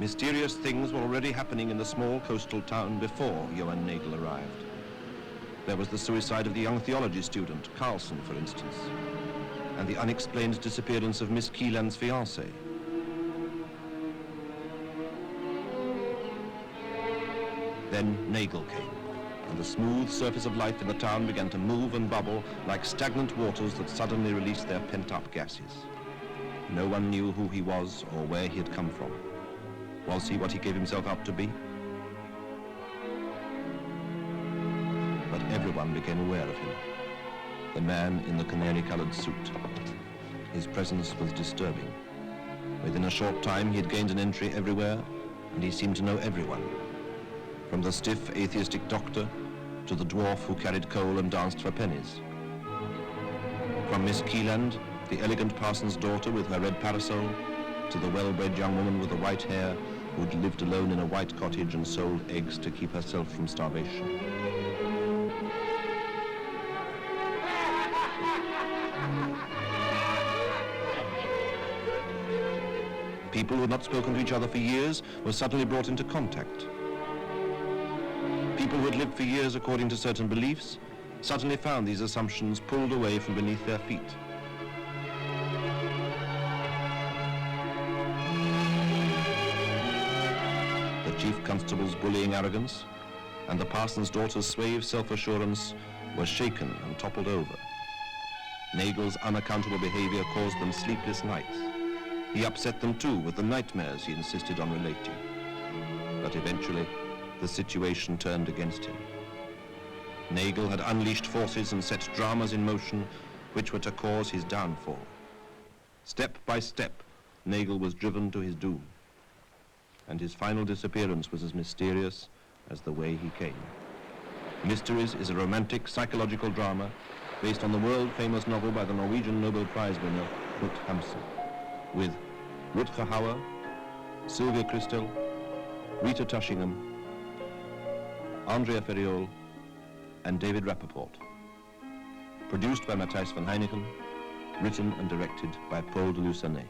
Mysterious things were already happening in the small coastal town before Johann Nagel arrived. There was the suicide of the young theology student, Carlson, for instance, and the unexplained disappearance of Miss Kieland's fiancé. Then Nagel came, and the smooth surface of life in the town began to move and bubble like stagnant waters that suddenly released their pent-up gases. No one knew who he was or where he had come from. Was he what he gave himself out to be? But everyone became aware of him. The man in the canary-colored suit. His presence was disturbing. Within a short time, he had gained an entry everywhere, and he seemed to know everyone. From the stiff, atheistic doctor to the dwarf who carried coal and danced for pennies. From Miss Kieland, the elegant parson's daughter with her red parasol, to the well-bred young woman with the white hair who'd lived alone in a white cottage and sold eggs to keep herself from starvation. People who had not spoken to each other for years were suddenly brought into contact. People who had lived for years according to certain beliefs suddenly found these assumptions pulled away from beneath their feet. The chief constable's bullying arrogance and the parson's daughter's suave self-assurance were shaken and toppled over. Nagel's unaccountable behavior caused them sleepless nights. He upset them too with the nightmares he insisted on relating. But eventually, the situation turned against him. Nagel had unleashed forces and set dramas in motion which were to cause his downfall. Step by step, Nagel was driven to his doom. And his final disappearance was as mysterious as the way he came. Mystérios is a romantic psychological drama based on the world-famous novel by the Norwegian Nobel Prize winner, Knut Hamsun, with Rutger Hauer, Sylvia Kristel, Rita Tushingham, Andrea Ferriol, and David Rappaport. Produced by Matthijs van Heineken, written and directed by Paul de Lussanet.